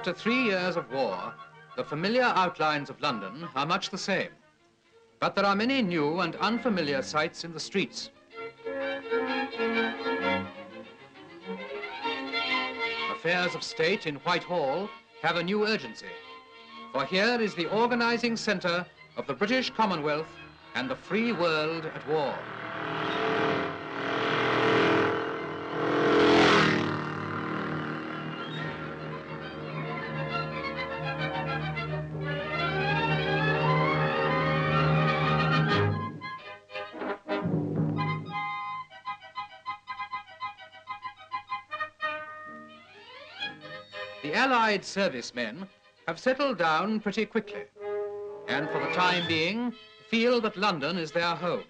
After 3 years of war, the familiar outlines of London are much the same. But there are many new and unfamiliar sights in the streets. Affairs of state in Whitehall have a new urgency. For here is the organizing center of the British Commonwealth and the free world at war. The Allied servicemen have settled down pretty quickly, and for the time being, feel that London is their home.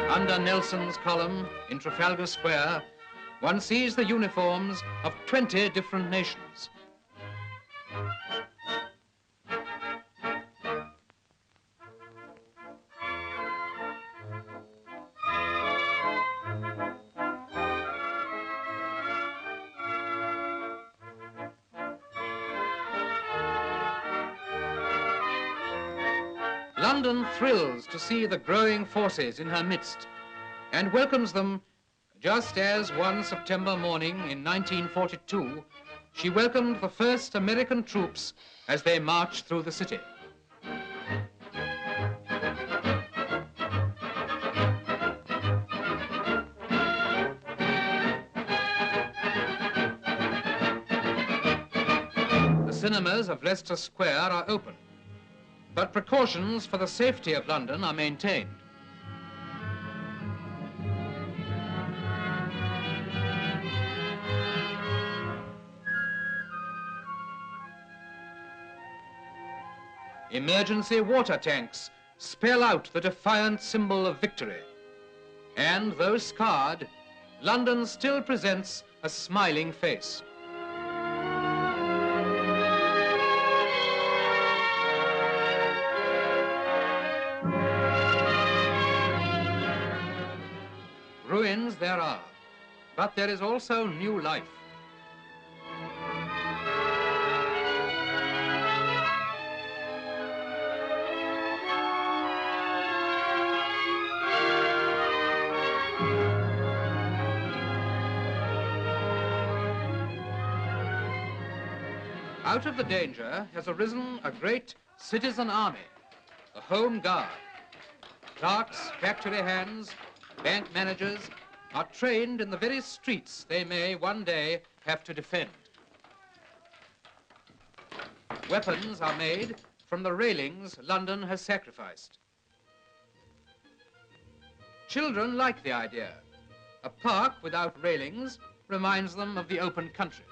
Under Nelson's column in Trafalgar Square, one sees the uniforms of 20 different nations. London thrills to see the growing forces in her midst and welcomes them just as one September morning in 1942, she welcomed the first American troops as they marched through the city. The cinemas of Leicester Square are open, but precautions for the safety of London are maintained. Emergency water tanks spell out the defiant symbol of victory. And though scarred, London still presents a smiling face. Ruins there are, but there is also new life. Out of the danger has arisen a great citizen army, the Home Guard. Clerks, factory hands, bank managers are trained in the very streets they may one day have to defend. Weapons are made from the railings London has sacrificed. Children like the idea. A park without railings reminds them of the open country.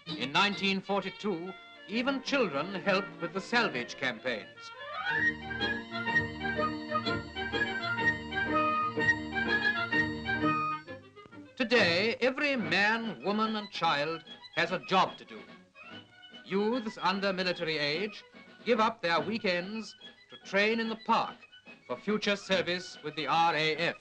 In 1942, even children helped with the salvage campaigns. Today, every man, woman, and child has a job to do. Youths under military age give up their weekends to train in the park for future service with the RAF.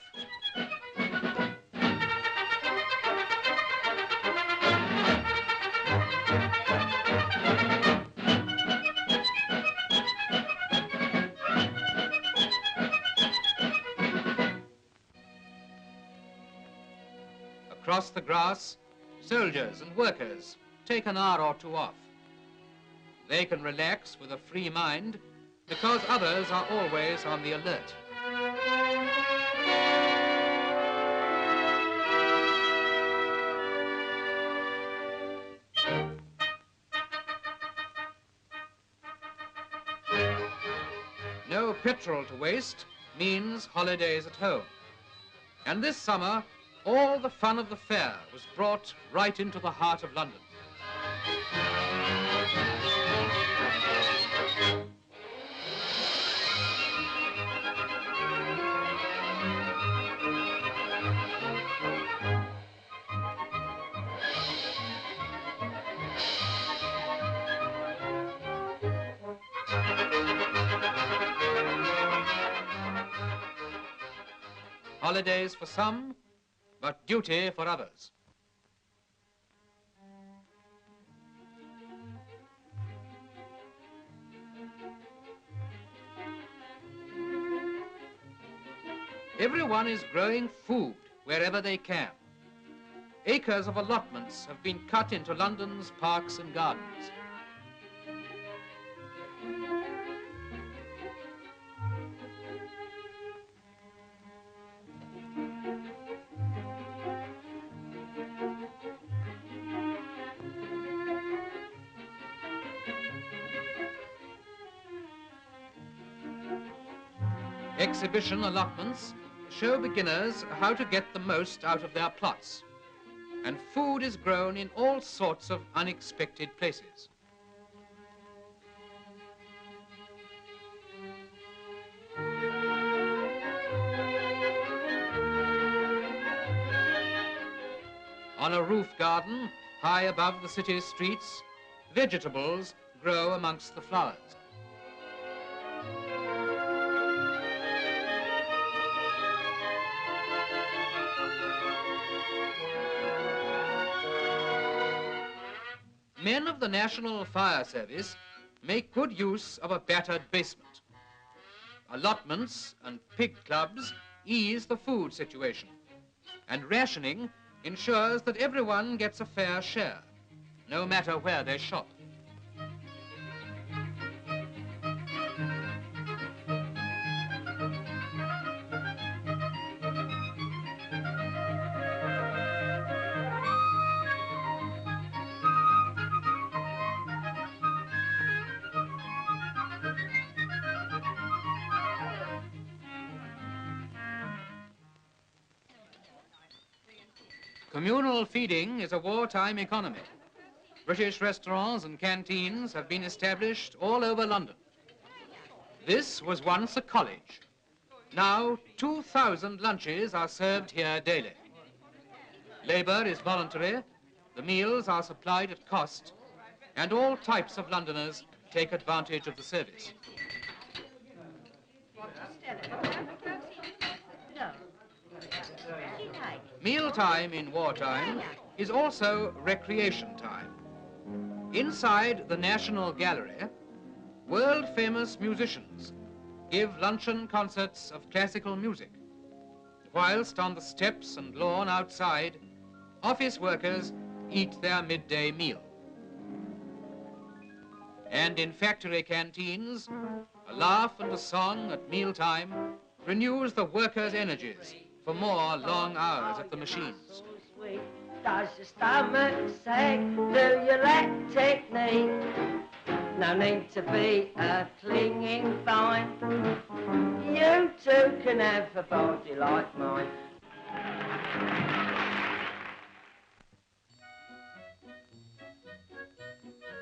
Across the grass, soldiers and workers take an hour or two off. They can relax with a free mind because others are always on the alert. No petrol to waste means holidays at home. And this summer, all the fun of the fair was brought right into the heart of London. holidays for some, but duty for others. Everyone is growing food wherever they can. Acres of allotments have been cut into London's parks and gardens. Exhibition allotments show beginners how to get the most out of their plots, and food is grown in all sorts of unexpected places. On a roof garden, high above the city's streets, vegetables grow amongst the flowers. Men of the National Fire Service make good use of a battered basement. Allotments and pig clubs ease the food situation, and rationing ensures that everyone gets a fair share, no matter where they shop. Communal feeding is a wartime economy. British restaurants and canteens have been established all over London. This was once a college. Now 2,000 lunches are served here daily. Labour is voluntary, the meals are supplied at cost, and all types of Londoners take advantage of the service. Mealtime in wartime is also recreation time. Inside the National Gallery, world-famous musicians give luncheon concerts of classical music, whilst on the steps and lawn outside, office workers eat their midday meal. And in factory canteens, a laugh and a song at mealtime renews the workers' energies for more long hours at the machines. Does your stomach say, do you let it need? No need to be a clinging vine. You too can have a body like mine.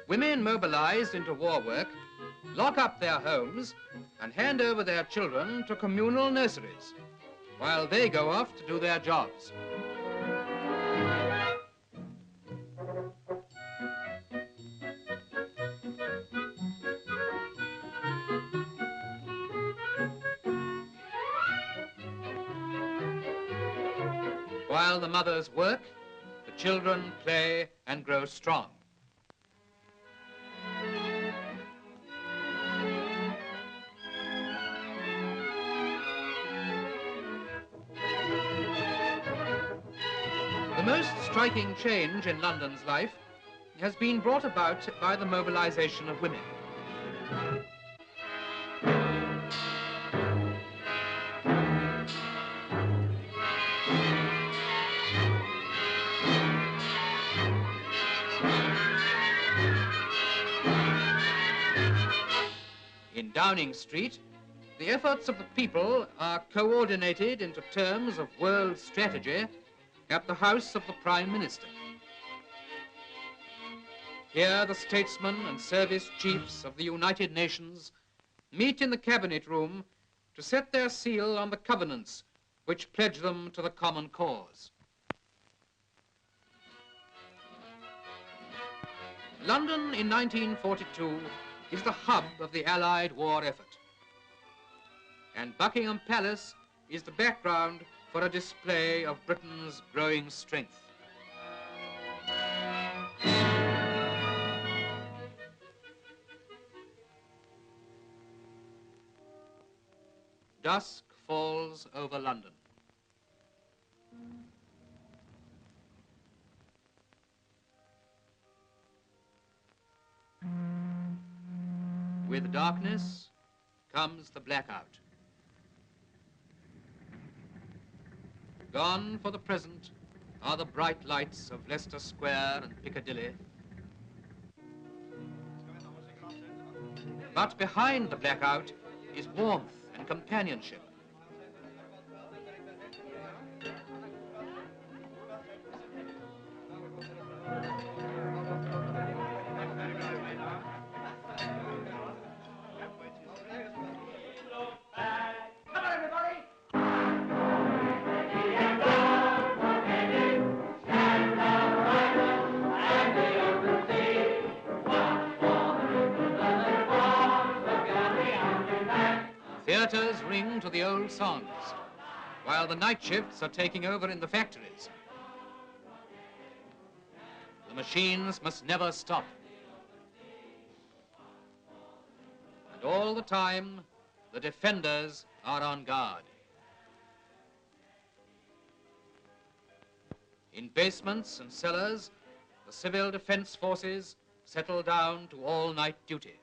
Women mobilized into war work lock up their homes and hand over their children to communal nurseries, while they go off to do their jobs. While the mothers work, the children play and grow strong. The most striking change in London's life has been brought about by the mobilization of women. In Downing Street, the efforts of the people are coordinated into terms of world strategy at the house of the Prime Minister. Here the statesmen and service chiefs of the United Nations meet in the cabinet room to set their seal on the covenants which pledge them to the common cause. London in 1942 is the hub of the Allied war effort, and Buckingham Palace is the background for a display of Britain's growing strength. Dusk falls over London. With darkness comes the blackout. Gone for the present are the bright lights of Leicester Square and Piccadilly. But behind the blackout is warmth and companionship. Theatres ring to the old songs, while the night shifts are taking over in the factories. The machines must never stop. And all the time, the defenders are on guard. In basements and cellars, the civil defense forces settle down to all-night duty.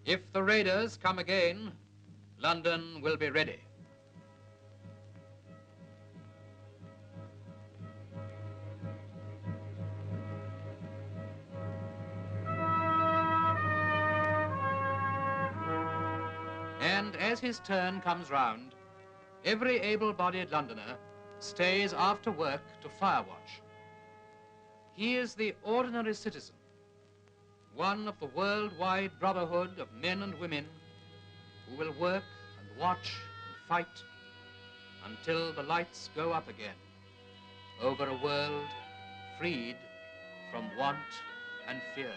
If the raiders come again, London will be ready. And as his turn comes round, every able-bodied Londoner stays after work to firewatch. He is the ordinary citizen, one of the worldwide brotherhood of men and women who will work and watch and fight until the lights go up again over a world freed from want and fear.